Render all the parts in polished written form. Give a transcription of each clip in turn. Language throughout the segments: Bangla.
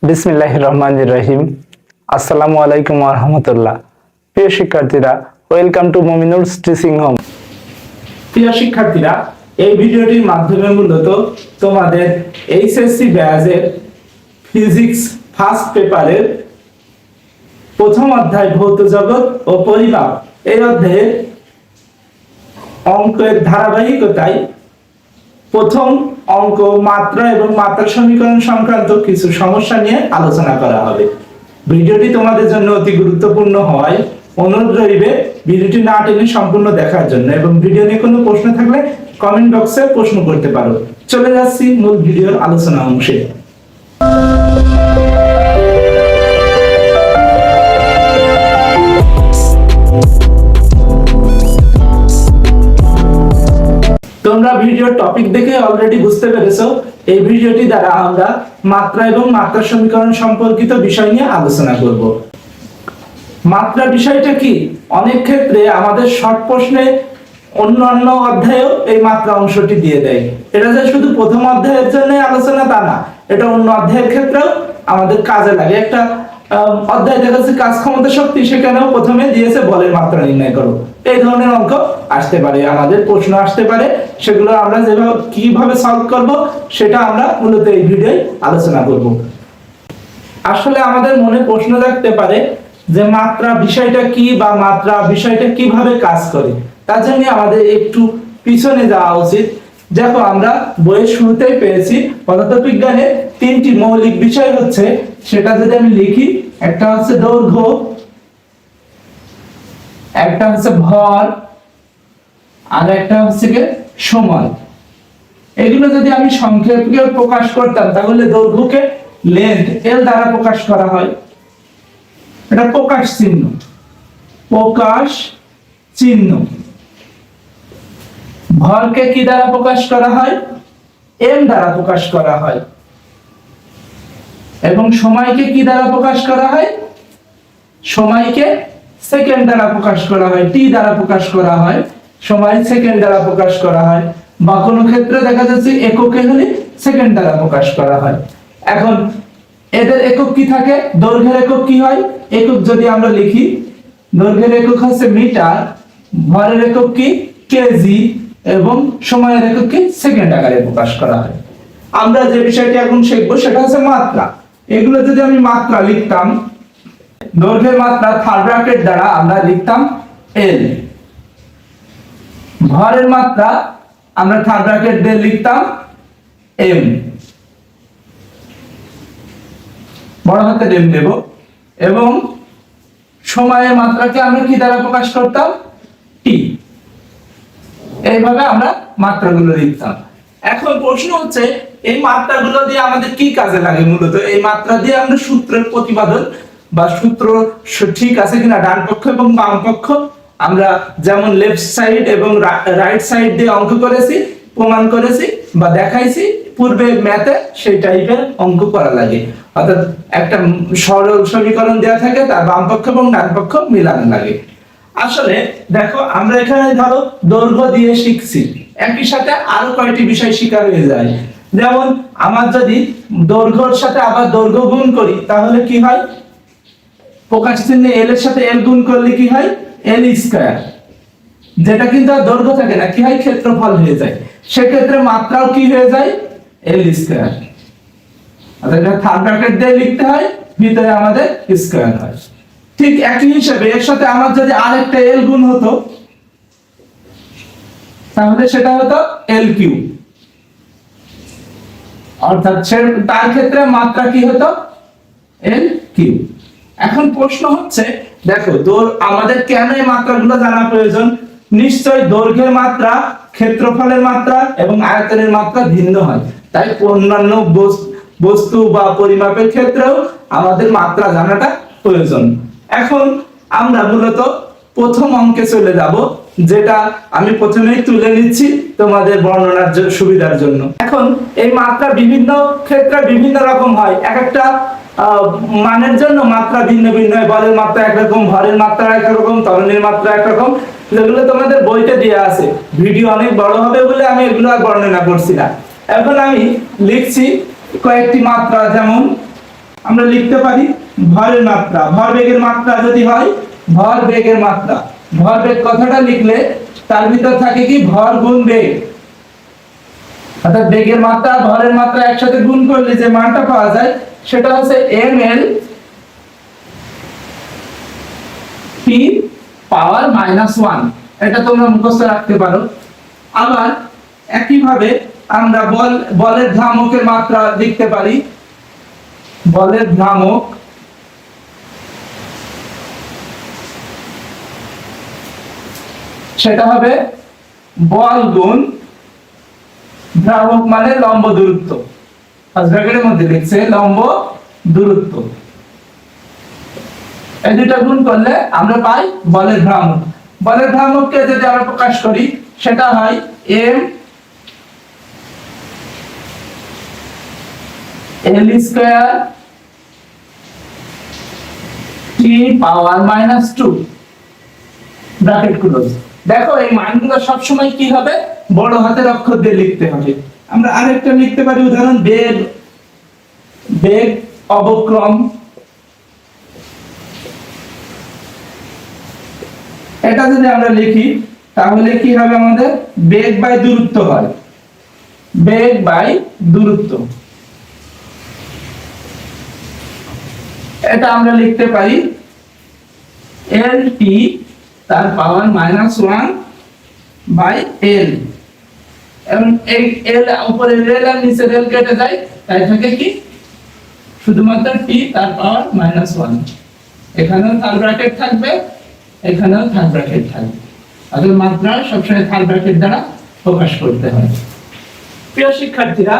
বিসমিল্লাহির রহমানির রহিম। আসসালামু আলাইকুম ওয়া রাহমাতুল্লাহ। প্রিয় শিক্ষার্থীরা, ওয়েলকাম টু মুমিনুরস টিচিং হোম। প্রিয় শিক্ষার্থীরা, এই ভিডিওটির মাধ্যমে মূলত তোমাদের এইচএসসি ব্যাচের ফিজিক্স ফার্স্ট পেপারের প্রথম অধ্যায় ভৌত জগৎ ও পরিমাপ এই অধ্যায়ে অঙ্কের ধারাবাহিকতায় প্রথম অঙ্ক মাত্রা এবং মাত্রা সমীকরণ সংক্রান্ত কিছু সমস্যা নিয়ে আলোচনা করা হবে। ভিডিওটি তোমাদের জন্য অতি গুরুত্বপূর্ণ হওয়ায় অনুরোধ রইবে ভিডিওটি না টেনে সম্পূর্ণ দেখার জন্য, এবং ভিডিও নিয়ে কোনো প্রশ্ন থাকলে কমেন্ট বক্সে প্রশ্ন করতে পারো। চলে যাচ্ছি মূল ভিডিওর আলোচনা অংশে। তোমরা ভিডিওর টপিক দেখে অলরেডি বুঝতে পেরেছো এই ভিডিওটি দ্বারা আমরা মাত্রা এবং মাত্রা সমীকরণ সম্পর্কিত বিষয় নিয়ে আলোচনা করব। মাত্রা বিষয়টা কি? অনেক ক্ষেত্রে আমাদের শর্ট প্রশ্নে অন্যান্য অধ্যায়েও এই মাত্রা অংশটি দিয়ে দেয়। এটা যে শুধু প্রথম অধ্যায়ের জন্য আলোচনা তা না, এটা অন্য অধ্যায়ের ক্ষেত্রেও আমাদের কাজে লাগে। একটা অধ্যায় দেখা যাচ্ছে কাজ ক্ষমতা শক্তি, সেখানেও প্রথমে দিয়েছে বলের মাত্রা নির্ণয় করো। এই ধরনের অঙ্ক আসতে পারে, আমাদের প্রশ্ন আসতে পারে, সেগুলো আমরা যেভাবে কিভাবে সলভ করব সেটা আমরা মূলত এই ভিডিওয় আলোচনা করব। আসলে আমাদের মনে প্রশ্ন থাকতে পারে যে মাত্রা বিষয়টা কি বা মাত্রা বিষয়টা কিভাবে কাজ করে। তার জন্য আমাদের একটু পিছনে যাওয়া উচিত। দেখো, আমরা বইয়ের শুরুতেই পেয়েছি পদার্থবিজ্ঞানে তিনটি মৌলিক বিষয় হচ্ছে, সেটা যদি আমি লিখি, একটা হচ্ছে দৈর্ঘ্য, একটা হচ্ছে ভর, আর একটা হচ্ছে কি সময়। এগুলো যদি আমি সংক্ষেপে প্রকাশ করতাম তাহলে দৈর্ঘ্যকে লেন্থ এল দ্বারা প্রকাশ করা হয়, এটা প্রকাশ চিহ্ন, প্রকাশ চিহ্ন। ভরকে কি দ্বারা প্রকাশ করা হয়? এম দ্বারা প্রকাশ করা হয়। এবং সময়কে কি দ্বারা প্রকাশ করা হয়? সময়কে সেকেন্ড দ্বারা প্রকাশ করা হয়, টি দ্বারা প্রকাশ করা হয়, সময় সেকেন্ড দ্বারা প্রকাশ করা হয়, বা কোনো ক্ষেত্রে দেখা যাচ্ছে এককে হলে সেকেন্ড দ্বারা প্রকাশ করা হয়। এখন এদের একক কি থাকে? দৈর্ঘ্যের একক কি হয়? একক যদি আমরা লিখি, দৈর্ঘ্যের একক হচ্ছে মিটার, ভরের একক কি কেজি, এবং সময়ের একক কি সেকেন্ড আকারে প্রকাশ করা হয়। আমরা যে বিষয়টি এখন শিখবো সেটা হচ্ছে মাত্রা। এগুলো যদি আমি মাত্রা লিখতাম, দৈর্ঘ্যের মাত্রা থার্ড ব্র্যাকেট দ্বারা আমরা লিখতাম এল, ভরের মাত্রা আমরা থার্ড ব্র্যাকেট দিয়ে লিখতাম এম, বড় হাতের এম দেব, এবং সময়ের মাত্রাকে আমরা কি দ্বারা প্রকাশ করতাম? টি। এইভাবে আমরা মাত্রাগুলো লিখতাম। এখন প্রশ্ন হচ্ছে এই মাত্রাগুলো দিয়ে আমাদের কি কাজে লাগে? মূলত এই মাত্রা দিয়ে আমরা সূত্রের প্রতিপাদন বা সূত্র ঠিক আছে কিনা ডান পক্ষ এবং বাম পক্ষ, আমরা যেমন লেফট সাইড এবং রাইট সাইড দিয়ে অঙ্ক করেছি, প্রমাণ করেছি বা দেখাইছি পূর্বে ম্যাথে, সেই টাইপের অঙ্ক করা লাগে। অর্থাৎ একটা সরল সমীকরণ দেওয়া থাকে, তার বাম পক্ষ এবং ডান পক্ষ মিলানো লাগে। আসলে দেখো, আমরা এখানে ধরো দৈর্ঘ্য দিয়ে শিখছি, একই সাথে আরো কয়েকটি বিষয় শেখা হয়ে যায়। যেমন আমার যদি দৈর্ঘ্যের সাথে আবার দৈর্ঘ্য গুণ করি তাহলে কি হয়? প্রকাশ চিহ্নে এল এর সাথে এল গুণ করলে কি হয়? এল স্কয়ার, যেটা কিন্তু আর দৈর্ঘ্য থাকে না, কি হয়? ক্ষেত্রফল হয়ে যায়। সেক্ষেত্রে মাত্রাও কি হয়ে যায়? এল স্কয়ার। অর্থাৎ থার্ড ব্র্যাকেট দিয়ে লিখতে হয়, ভিতরে আমাদের স্কয়ার হয়। ঠিক একই হিসাবে এর সাথে আমার যদি আরেকটা এল গুণ হতো তাহলে সেটা হতো এল কিউ, অর্থাৎ তার ক্ষেত্রে মাত্রা কি হতো? L Q. এখন প্রশ্ন হচ্ছে, দেখো আমাদের কেন এই মাত্রাগুলো জানা প্রয়োজন? নিশ্চয় দৈর্ঘ্যের মাত্রা, ক্ষেত্রফলের মাত্রা এবং আয়তনের মাত্রা ভিন্ন হয়, তাই অন্যান্য বস্তু বা পরিমাপের ক্ষেত্রেও আমাদের মাত্রা জানাটা প্রয়োজন। এখন আমরা মূলত প্রথম অঙ্কে চলে যাব, যেটা আমি প্রথমেই তুলে নিচ্ছি তোমাদের বর্ণনার সুবিধার জন্য। এখন এই মাত্রা বিভিন্ন ক্ষেত্রে বিভিন্ন রকম হয়, এক একটা মানের জন্য মাত্রা ভিন্ন ভিন্ন হয়। বলের মাত্রা একরকম, ভরের মাত্রা একরকম, ত্বরণের মাত্রা একরকম, যেগুলো তোমাদের বইতে দেওয়া আছে। ভিডিও অনেক বড় হবে বলে আমি এগুলো আর বর্ণনা করছি না। এখন আমি লিখছি কয়েকটি মাত্রা, যেমন আমরা লিখতে পারি ভরের মাত্রা, ভরবেগের মাত্রা যদি হয় ভরবেগের মাত্রা, ভরবেগ কথাটা লিখলে তার ভিতর থাকে কি ভর গুণ বেগ, অর্থাৎ বেগের মাত্রা ভরের মাত্রা একসাথে গুণ করলে যে মানটা পাওয়া যায় সেটা হচ্ছে ml p পাওয়ার -1। এটা তোমরা মুখস্থ রাখতে পারো। আবার একই ভাবে আমরা বলের ভ্রামকের মাত্রা লিখতে পারি, বলের ভ্রামক সেটা হবে বল গুণ ভ্রামক মানে লম্ব দূরত্ব, ফার্স্ট ব্র্যাকেটের মধ্যে লিখছে লম্ব দূরত্ব। এই দুটো গুণ করলে আমরা পাই বলের ভ্রামক। বলের ভ্রামককে যদি আমরা প্রকাশ করি সেটা হয় m l স্কয়ার t পাওয়ার -2 ব্র্যাকেট ক্লোজ। দেখো এই মানগুলো সব সময় কি হবে বড় হাতের অক্ষর দিয়ে লিখতে হবে। আমরা আরেকটা লিখতে পারি উদাহরণ বেগ, বেগ অবক্রম, এটা যদি আমরা লিখি তাহলে কি হবে আমাদের বেগ বাই দূরত্ব হয়, বেগ বাই দূরত্ব। এটা আমরা লিখতে পারি lt তার পাওয়ার -1 বাই l, এবং এই l উপরে l আর নিচে l কেটে যায়, তাই থাকে কি শুধুমাত্র t তার পাওয়ার -1। এখানেও থার্ড ব্র্যাকেট থাকবে, এখানেও থার্ড ব্র্যাকেট থাকবে, অর্থাৎ মাত্রা সবসময় থার্ড ব্র্যাকেট দ্বারা প্রকাশ করতে হয়। প্রিয় শিক্ষার্থীরা,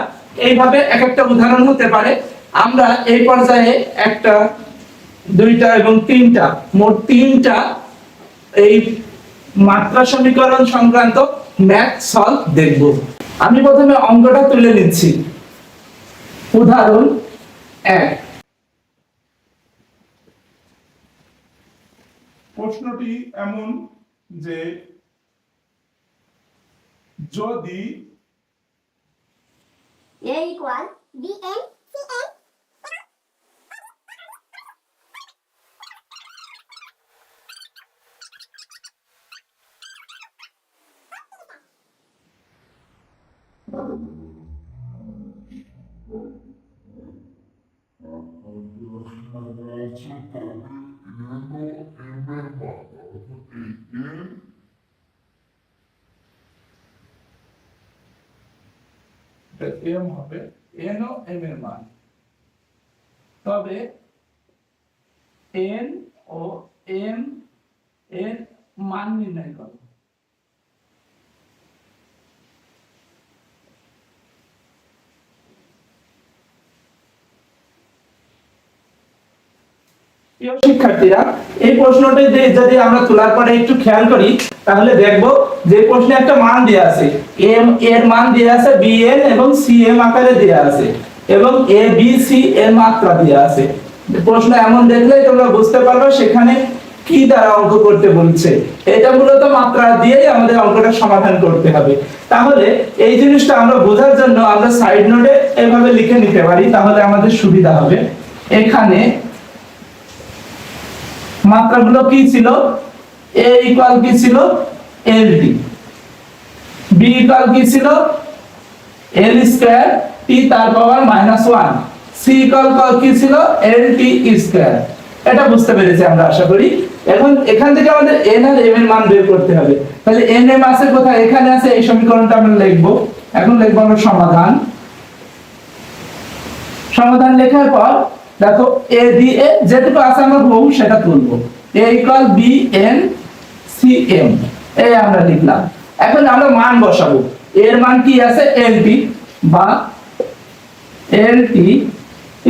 এইভাবে এক একটা উদাহরণ হতে পারে। আমরা এই পর্যায়ে একটা, দুইটা এবং তিনটা, মোট তিনটা এই মাত্রা সমীকরণ সংক্রান্ত ম্যাথ সলভ দেখব। আমি প্রথমে অঙ্কটা তুলে নিচ্ছি। উদাহরণ 1। প্রশ্নটি এমন যে যদি A equal BN CN m হবে n ও m এর মান, তবে n ও m এর মান নির্ণয় করো। প্রিয় শিক্ষার্থীরা, এই প্রশ্নটি যদি আমরা তোলার পরে একটু খেয়াল করি তাহলে দেখব যে প্রশ্নে একটা মান দেয়া আছে, m এর মান দেয়া আছে bn এবং cm আকারে দেয়া আছে এবং a b c এর মাত্রা দেয়া আছে। প্রশ্ন এমন দেখলে তোমরা বুঝতে পারবে সেখানে কি দ্বারা অঙ্ক করতে বলছে। এটা মূলত মাত্রা দিয়েই আমাদের অঙ্কটা সমাধান করতে হবে। তাহলে এই জিনিসটা আমরা বোঝার জন্য আমরা সাইড নোটে এভাবে লিখে নিতে পারি, তাহলে আমাদের সুবিধা হবে। এখানে মাত্রাগুলো কি ছিল, a ইকুয়াল কি ছিল lt, b ইকুয়াল কি ছিল l স্কয়ার t তার পাওয়ার -1, c ইকুয়াল কি ছিল lt স্কয়ার। এটা বুঝতে পেরেছি আমরা আশা করি। এখন এখান থেকে আমাদের n আর m এর মান বের করতে হবে। তাহলে n m আছে কোথায়, এখানে আছে, এই সমীকরণটা আমরা লিখব। এখন লিখব আমরা সমাধান। সমাধান লেখার পর দেখো a দিয়ে যেটুকু আছে আমরা বহু সেটা তুলবো, a ইকুয়াল bn cm, এই আমরা লিখলাম। এখন আমরা মান বসাবো। এর মান কি আছে lt, বা lt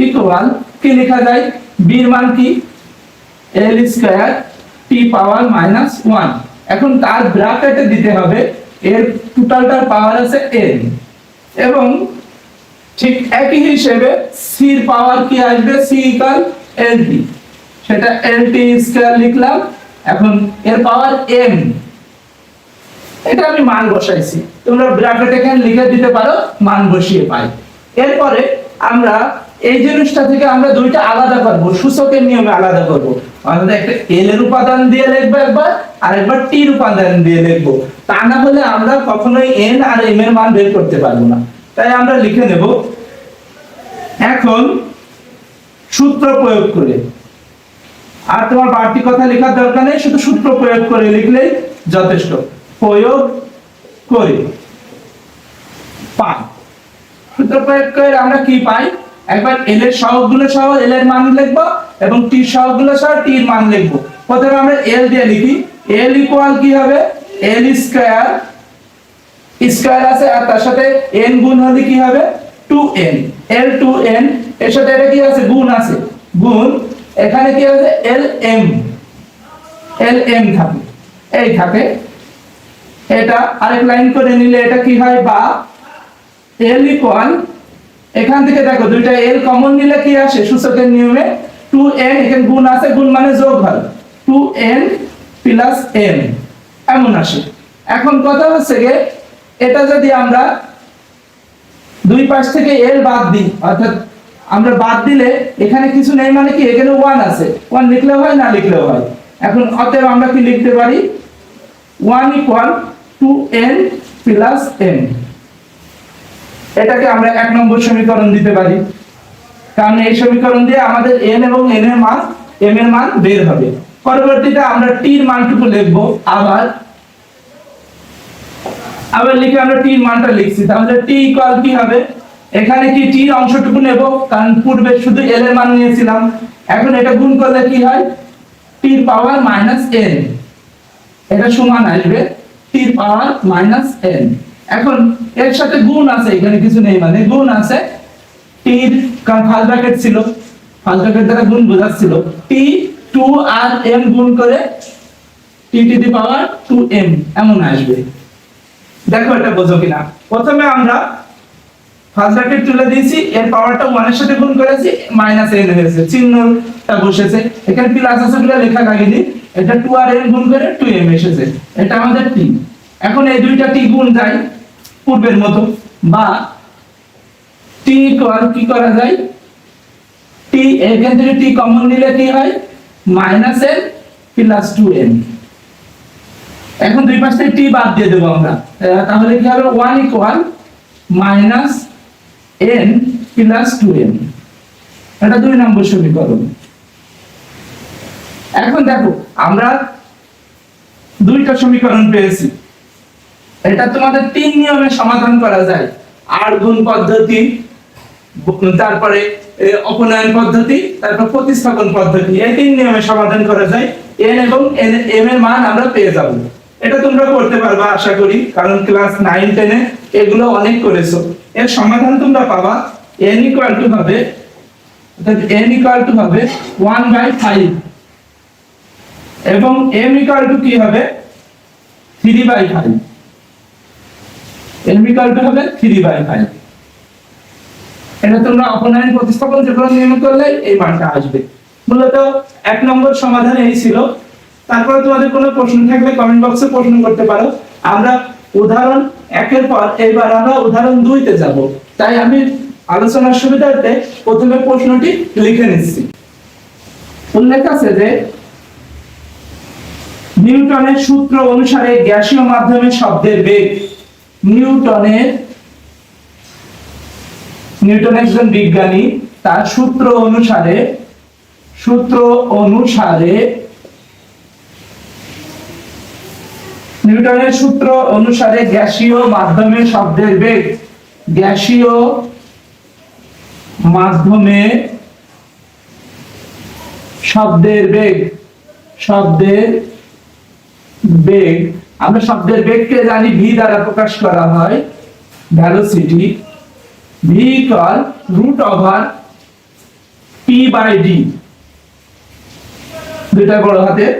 ইকুয়াল কি লেখা যায়, b এর মান কি l স্কয়ার t পাওয়ার -1। এখন তার ব্র্যাকেটে দিতে হবে এর টোটালটার পাওয়ার আছে n, এবং ঠিক একই হিসেবে c এর পাওয়ার কি আসবে, c ইকুয়াল lt, সেটা lt স্কয়ার লিখলাম। এখন এর পাওয়ার m, এটা আমি মান বসাইছি, তোমরা ব্র্যাকেটে এখানে লিখে দিতে পারো মান বসিয়ে পাই। এরপরে আমরা এই জিনিসটা থেকে আমরা দুইটা আলাদা করব, সূচকের নিয়মে আলাদা করব। অর্থাৎ একটা এল এর উপাদান দিয়ে লিখবো একবার, আর একবার টি এর উপাদান দিয়ে লিখবো। তা না হলে আমরা কখনোই এন আর এম এর মান বের করতে পারবো না। তাই আমরা লিখে নেব এখন সূত্র প্রয়োগ করে। আর তোমার বাড়তি কথা লেখার দরকার নেই, শুধু সূত্র প্রয়োগ করে লিখলেই যথেষ্ট। প্রয়োগ করে পাই, সূত্র প্রয়োগ করে আমরা কি পাই? একবার এল এর সহগগুলো সহ এল এর মান লিখবো এবং টি সহগগুলো সহ টি এর মান লিখবো। প্রথমে আমরা এল দিয়ে লিখি। এল ইকুয়াল কি হবে? এল স্কয়ার, স্কয়ার আছে আর তার সাথে n গুণ হলে কি হবে? 2n। l 2n এর সাথে এটা কি আছে? গুণ আছে, গুণ এখানে কি আছে? lm, lm থাকে, এই থাকে। এটা আরেক লাইন করে নিলে এটা কি হয়? বা l ইকুয়াল, এখান থেকে দেখো দুইটা l কমন নিলে কি আসে সূচকের নিয়মে? 2n, এখানে গুণ আছে, গুণ মানে যোগ হয়, 2n প্লাস m এমন আসে। এখন কথা হচ্ছে যে এটা যদি আমরা দুই পাশ থেকে l বাদ দিই, অর্থাৎ আমরা বাদ দিলে এখানে কিছু নেই মানে কি? এখানে 1 আছে, 1 লিখলেও হয় না লিখলেও হয়। এখন অতএব আমরা কি লিখতে পারি? 1 ইকুয়াল 2n প্লাস m। এটাকে আমরা 1 নম্বর সমীকরণ দিতে পারি, কারণ এই সমীকরণ দিয়ে আমাদের n এবং n এর মান, m এর মান বের হবে। পরবর্তীতে আমরা t এর মানটুকু লিখব। আবার লিখে আমরা t এর মানটা লিখছি। তাহলে t ইকুয়াল কি হবে? এখানে কি t এর অংশটুকু নেব, কারণ পূর্বে শুধু l এর মান নিয়েছিলাম। এখন এটা গুণ করলে কি হয়? t এর পাওয়ার মাইনাস n, এটা সমান আসবে t এর পাওয়ার মাইনাস n। এখন এর সাথে গুণ আছে, এখানে কিছু নেই মানে গুণ আছে t এর, কারণ ফার্স্ট ব্র্যাকেট ছিল, ফার্স্ট ব্র্যাকেট দ্বারা গুণ বোঝাচ্ছিল। t 2 আর m গুণ করে t to the power 2m এমন আসবে। দেখো এটা বোঝো কিনা। প্রথমে আমরা ফার্স্ট ব্র্যাকেট তুলে দিয়েছি, এর পাওয়ারটা 1 এর সাথে গুণ করেছি, মাইনাস n হয়েছে, চিহ্নটা বসেছে। এখানে প্লাস আছে বলে লেখা লাগেনি, এটা 2 আর n গুণ করে 2m এসেছে, এটা আমাদের t। এখন এই দুইটা t গুণ যায় পূর্বের মতো, বা t ইকুয়াল কি করা যায়? t এখান থেকে t কমন নিলে কি হয়? Minus n plus 2m। এখন দুই পাশ থেকে t বাদ দিয়ে দেব আমরা, তাহলে কি হবে? 1 equal minus n plus 2m। এটা 2 নম্বর সমীকরণ। এখন দেখো আমরা দুইটা সমীকরণ পেয়েছি। এটা তোমাদের 3 নিয়মে সমাধান করা যায়। আর গুণ পদ্ধতি, তারপরে অপনয়ন পদ্ধতি, তারপর প্রতিস্থাপন পদ্ধতি, এই 3 নিয়মে সমাধান করা যায়। n এবং m এর মান আমরা পেয়ে যাব। এটা তোমরা করতে পারবে আশা করি, কারণ ক্লাস 9 10 এ এগুলো অনেক করেছো। এর সমাধান তোমরা পাবা। n ইকুয়াল টু হবে, অর্থাৎ n ইকুয়াল টু হবে 1/5 এবং m ইকুয়াল টু কি হবে? 3/5। m ইকুয়াল টু হবে 3/5। এটা তোমরা অপনয়ন প্রতিস্থাপন যেগুলো নিয়ম করলে এই মানটা আসবে। মূলত 1 নম্বর সমাধান এই ছিল। তারপরে তোমাদের কোনো প্রশ্ন থাকলে কমেন্ট বক্সে প্রশ্ন করতে পারো। আমরা উদাহরণ 1 এর পর এবার আমরা উদাহরণ 2 তে যাব। তাই আমি আলোচনার সুবিধার্থে প্রথমে প্রশ্নটি লিখে নিচ্ছি। উল্লেখ আছে যে নিউটনের সূত্র অনুসারে গ্যাসীয় মাধ্যমে শব্দের বেগ, নিউটন একজন বিজ্ঞানী, তার সূত্র অনুসারে নিউটনের সূত্র অনুসারে গ্যাসীয় মাধ্যমে শব্দের বেগ, গ্যাসীয় মাধ্যমে শব্দের বেগ, আমরা শব্দের বেগকে জানি v দ্বারা প্রকাশ করা হয়, ভেলোসিটি। v ইকুয়াল √p/d, দুইটা বড় হাতের।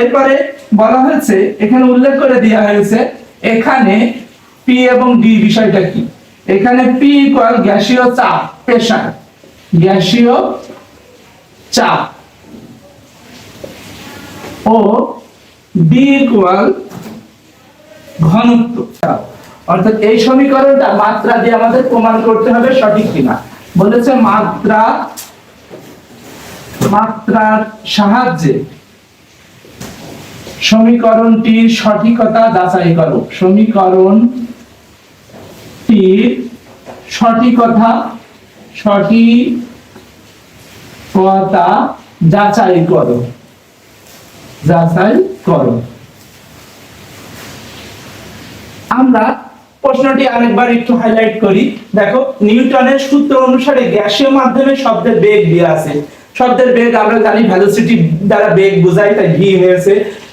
এরপরে বলা হয়েছে, এখানে উল্লেখ করে দেওয়া হয়েছে এখানে p এবং d বিষয়টা কি। এখানে p ইকুয়াল গ্যাসীয় চাপ, প্রেসার, গ্যাসীয় চাপ, ও d ইকুয়াল ঘনত্ব। অর্থাৎ এই সমীকরণটা মাত্রা দিয়ে আমাদের প্রমাণ করতে হবে সঠিক কিনা। বলেছে মাত্রার সাহায্যে সমীকরণটির সঠিকতা যাচাই করো। সমীকরণটির সঠিকতা যাচাই করো। আমরা প্রশ্নটি আরেকবার একটু হাইলাইট করি। দেখো, নিউটনের সূত্র অনুসারে গ্যাসীয় মাধ্যমে শব্দের বেগ দেওয়া আছে। শব্দের বেগ আমরা জানি ভেলোসিটি দ্বারা বেগ বোঝায়, তাই ভি হয়েছে।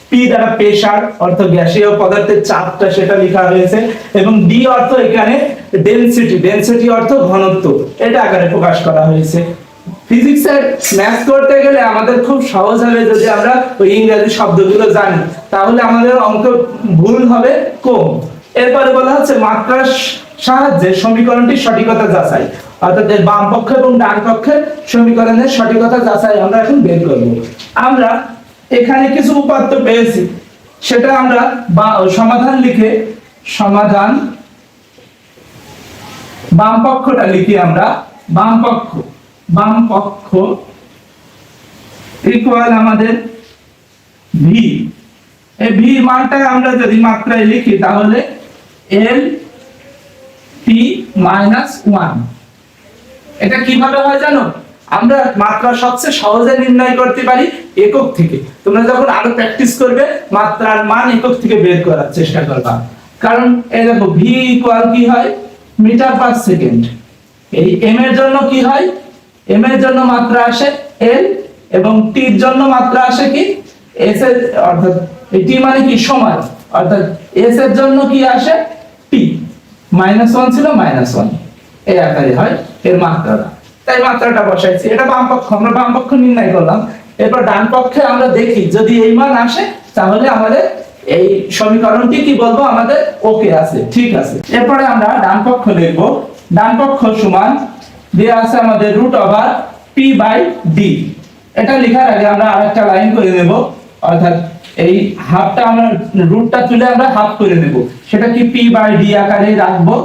পি দ্বারা প্রেসার অর্থ গ্যাসীয় পদার্থের চাপটা সেটা লেখা হয়েছে, এবং ডি অর্থ এখানে ডেনসিটি অর্থ ঘনত্ব, এটা আকারে প্রকাশ করা হয়েছে। ফিজিক্সের ম্যাথ করতে গেলে আমাদের খুব সহজ হবে যদি আমরা ওই ইংরেজি শব্দগুলো জানি, তাহলে আমাদের অঙ্ক ভুল হবে কম। এরপরে বলা হচ্ছে মাত্রার সাহায্যে সমীকরণটির সঠিকতা যাচাই, অর্থাৎ এর বাম পক্ষ এবং ডান পক্ষের সমীকরণের সঠিকতা যাচাই আমরা এখন বের করব। আমরা এখানে কিছু উপাত্ত পেয়েছি, সেটা আমরা সমাধান লিখে বাম পক্ষটা লিখি আমরা। বাম পক্ষ ইকুয়াল আমাদের ভি। এই ভি মানটা আমরা যদি মাত্রায় লিখি তাহলে এল টি মাইনাস 1। এটা কিভাবে হয় জানো? আমরা মাত্রা সবচেয়ে সহজে নির্ণয় করতে পারি একক থেকে। তোমরা যখন আরো প্র্যাকটিস করবে মাত্রার মান একক থেকে বের করার চেষ্টা করবা, কারণ এই দেখো ভি ইকুয়াল কি হয় মিটার পার সেকেন্ড। এই এম এর জন্য কি হয়, এম এর জন্য মাত্রা আসে এল, এবং টি এর জন্য মাত্রা আসে কি এস এর, অর্থাৎ এই টি মানে কি সময়, অর্থাৎ এস এর জন্য কি আসে টি। -1 ছিল -1, এই আকারে হয় এর মাত্রাটা, তাই মাত্রাটা বসাইছি। এটা বাম পক্ষ, আমরা বাম পক্ষ নির্ণয় করলাম। এরপর ডান পক্ষে আমরা দেখি যদি এই মান আসে তাহলে আমাদের এই সমীকরণটি কি বলবো, আমাদের ওকে আছে, ঠিক আছে। এরপরে আমরা ডান পক্ষ লিখবো। ডান পক্ষ সমান দেয়া আছে আমাদের √p/d। এটা লেখার আগে আমরা আরেকটা লাইন করে নেব, অর্থাৎ এই হাফটা আমরা রুটটা তুলে আমরা হাফ করে নেব, সেটা কি p/d আকারে রাখবো,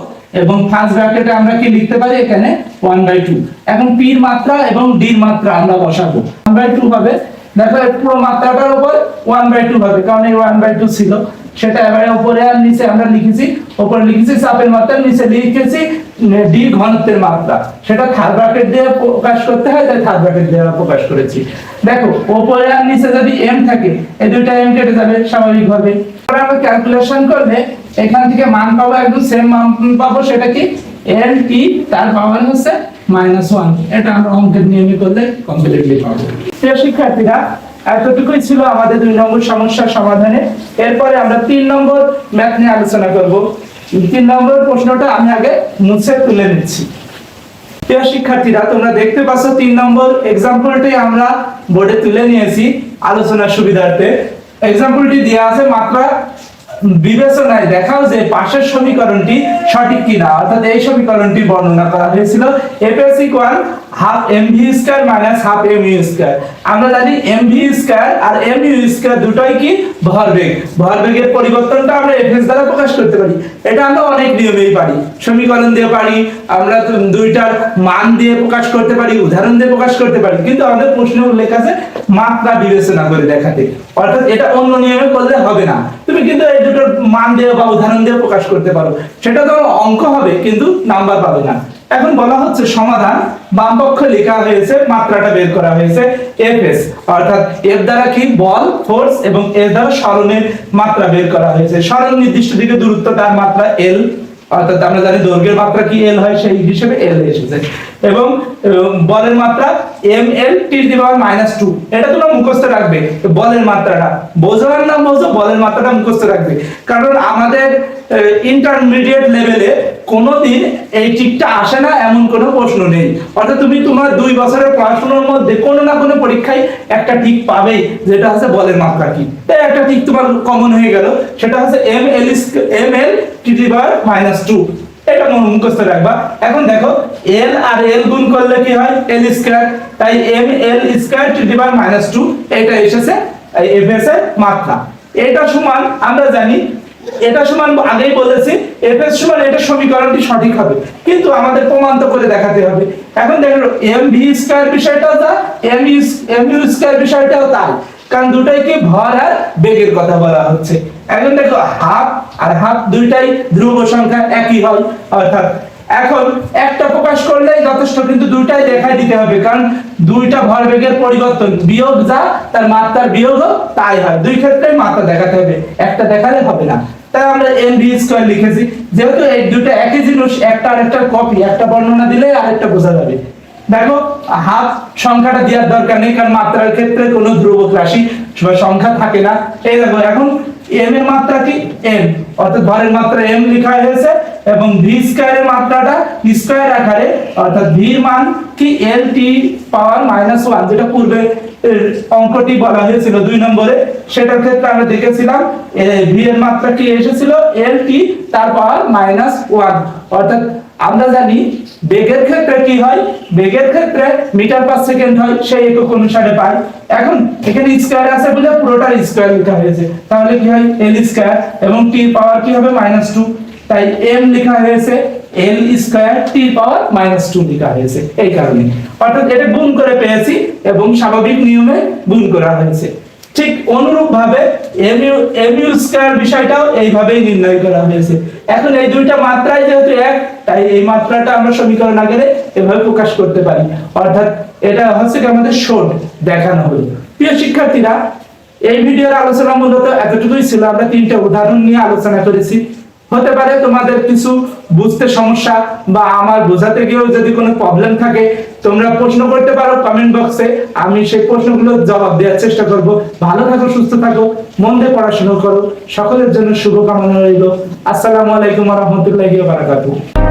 এবং ফার্স্ট ব্র্যাকেটে আমরা কি লিখতে পারি এখানে 1/2। এখন p এর মাত্রা এবং d এর মাত্রা আমরা বসাবো। 1/2 হবে, দেখো এই পুরো মাত্রাটার উপর 1/2 হবে, কারণ এই 1/2 ছিল, সেটা এবারে উপরে আর নিচে আমরা লিখেছি। উপরে লিখেছি চাপের মাত্রা, নিচে লিখেছি ডি ঘনত্বের মাত্রা। সেটা থার্ড ব্র্যাকেট দিয়ে প্রকাশ করতে হয়, তাই থার্ড ব্র্যাকেট দিয়ে প্রকাশ করেছি। দেখো উপরে আর নিচে যদি এম থাকে, এই দুইটা এম কেটে যাবে স্বাভাবিকভাবে। পরে আমরা ক্যালকুলেশন করলে এখান থেকে মান পাবো, একদম সেম মান পাবো, সেটা কি এল টি তার পাওয়ার হচ্ছে -1। এটা আমরা অঙ্কের নিয়মে করলে কমপ্লিটলি পাবো। প্রিয় শিক্ষার্থীরা, এতটুকুই ছিল আমাদের 2 নম্বর সমস্যার সমাধানে। এরপরে আমরা 3 নম্বর ম্যাথ নিয়ে আলোচনা করব। 3 নম্বর প্রশ্নটা আমি আগে মুছে তুলে নিচ্ছি। প্রিয় শিক্ষার্থীরা, তোমরা দেখতে পাচ্ছ 3 নম্বর एग्जांपलটি আমরা বোর্ডে তুলে নিয়েছি আলোচনার সুবিধার্থে। एग्जांपलটি দেয়া আছে মাত্রা বিবেচনায় দেখাও যে পাশের সমীকরণটি সঠিক কিনা, অর্থাৎ এই সমীকরণটি বর্ণনা করা হয়েছিল F = ½ mv² -½ mu²। আমরা জানি mv² আর mu² দুটোই কি ভরবেগ। ভরবেগের পরিবর্তনটা আমরা Fs দ্বারা প্রকাশ করতে পারি। এটা আমরা অনেক নিয়মেই পারি, সমীকরণ দিয়ে পারি, আমরা দুইটার মান দিয়ে প্রকাশ করতে পারি, উদাহরণ দিয়ে প্রকাশ করতে পারি, কিন্তু আমাদের প্রশ্নে উল্লেখ আছে মাত্রা বিবেচনা করে দেখাতে, অর্থাৎ এটা অন্য নিয়মে করলে হবে না। তুমি কিন্তু এই দুটোর মান দিয়ে বা উদাহরণ দিয়ে প্রকাশ করতে পারো, সেটা তো অঙ্ক হবে কিন্তু নাম্বার পাবে না। এখন বলা হচ্ছে সমাধান, বাম পক্ষে লেখা হয়েছে মাত্রাটা বের করা হয়েছে Fs, অর্থাৎ F দ্বারা কি বল ফোর্স, এবং S দ্বারা সরণের মাত্রা বের করা হয়েছে। সরণ নির্দিষ্ট দিকে দূরত্ব, তার মাত্রা L, অর্থাৎ আমরা জানি দৈর্ঘ্যের মাত্রা কি L হয়, সেই হিসেবে L এসেছে, এবং বলের মাত্রা ml (10⁻²). এটা তোমরা মুখস্থ রাখবে, বলের মাত্রাটা বোঝার নাম বোঝো, বলের মাত্রাটা মুখস্থ রাখবে, কারণ আমাদের ইন্টারমিডিয়েট লেভেলে কোনোদিন এই ঠিকটা আসে না এমন কোনো প্রশ্ন নেই। অর্থাৎ তুমি তোমার 2 বছরের পড়াশোনার মধ্যে কোনো না কোনো পরীক্ষায় একটা ঠিক পাবেই, যেটা হচ্ছে বলের মাত্রা কি। তাই একটা ঠিক তোমার কমন হয়ে গেল, সেটা হচ্ছে ml (10⁻²). এটা মুখস্থ রাখবা। এখন দেখো l আর l গুণ করলে কি হয় l², তাই ml² (10⁻²). এটা এসেছে Fs এর মাত্রা। এটা সমান আমরা জানি এটা সমান আগেই বলেছি এফএস সমান এটা সমীকরণটি সঠিক হবে, কিন্তু আমাদের প্রমাণ তো করে দেখাতে হবে। এখন দেখো এম ভি স্কয়ার বিষয়টাও যা এম ইউ স্কয়ার বিষয়টাও তাই, কারণ দুটাই কি ভর আর বেগের কথা বলা হচ্ছে। এখন দেখো হাফ আর হাফ দুইটাই ধ্রুব সংখ্যা একই হয়, অর্থাৎ এখন একটা প্রকাশ করলেই যথেষ্ট, কিন্তু দুইটাই দেখাই দিতে হবে, কারণ দুইটা ভরবেগের পরিবর্তন বিয়োগ যা তার মাত্রার বিয়োগ তাই হয়, দুই ক্ষেত্রে মাত্রা দেখাতে হবে, একটা দেখালে হবে না। তাই আমরা এম ভি স্কয়ার লিখেছি, যেহেতু এই দুটো একই জিনিস, একটা আরেকটার কপি, একটা বর্ণনা দিলে আরেকটা বোঝা যাবে। দেখো হাফ সংখ্যাটা দেওয়ার দরকার নেই, কারণ মাত্রার ক্ষেত্রে কোনো ধ্রুবক রাশি বা সংখ্যা থাকে না। এই দেখো এখন এম এর মাত্রা কি এম, অর্থাৎ ভরের মাত্রা এম লেখা হয়েছে, এবং ভি স্কয়ারের মাত্রাটা স্কয়ার আকারে, অর্থাৎ ভি এর মান কি এল টি পাওয়ার -1, যেটা পূর্বে অঙ্কটি বলা হয়েছিল 2 নম্বরে, সেটার ক্ষেত্রে আমরা দেখেছিলাম ভি এর মাত্রা কি এসেছিল এল টি তার পাওয়ার -1। অর্থাৎ আমরা জানি বেগের ক্ষেত্রে কি হয়, বেগের ক্ষেত্রে মিটার পার সেকেন্ড হয়, সেই একক অনুসারে পাই। এখন এখানে স্কয়ার আছে বলে পুরোটার স্কয়ার লেখা হয়েছে, তাহলে কি হয় এল স্কয়ার, এবং টি পাওয়ার কি হবে -2, তাই এম লেখা হয়েছে এল স্কয়ার টি পাওয়ার -2 লেখা হয়েছে এই কারণে। অর্থাৎ এটা গুণ করে পেয়েছি এবং স্বাভাবিক নিয়মে গুণ করা হয়েছে। ঠিক অনুরূপ ভাবে এম ইউ স্কয়ার বিষয়টাও এইভাবেই নির্ণয় করা হয়েছে। এখন এই দুইটা মাত্রাই যেহেতু এক, তাই এই মাত্রাটা আমরা সমীকরণ আকারে এভাবে প্রকাশ করতে পারি, অর্থাৎ এটা হচ্ছে কি আমাদের শর্ট দেখানো হলো। প্রিয় শিক্ষার্থীরা, এই ভিডিওর আলোচনা মূলত এতটুকুই ছিল। আমরা 3টা উদাহরণ নিয়ে আলোচনা করেছি। হতে পারে তোমাদের কিছু বুঝতে সমস্যা বা আমার বোঝাতে গিয়েও যদি কোনো প্রবলেম থাকে, তোমরা প্রশ্ন করতে পারো কমেন্ট বক্সে, আমি সেই প্রশ্নগুলোর জবাব দেওয়ার চেষ্টা করব। ভালো থাকো, সুস্থ থাকো, মন দিয়ে পড়াশোনা করো। সকলের জন্য শুভকামনা রইল। আসসালামু আলাইকুম ওয়া রাহমাতুল্লাহি ওয়া বারাকাতুহু।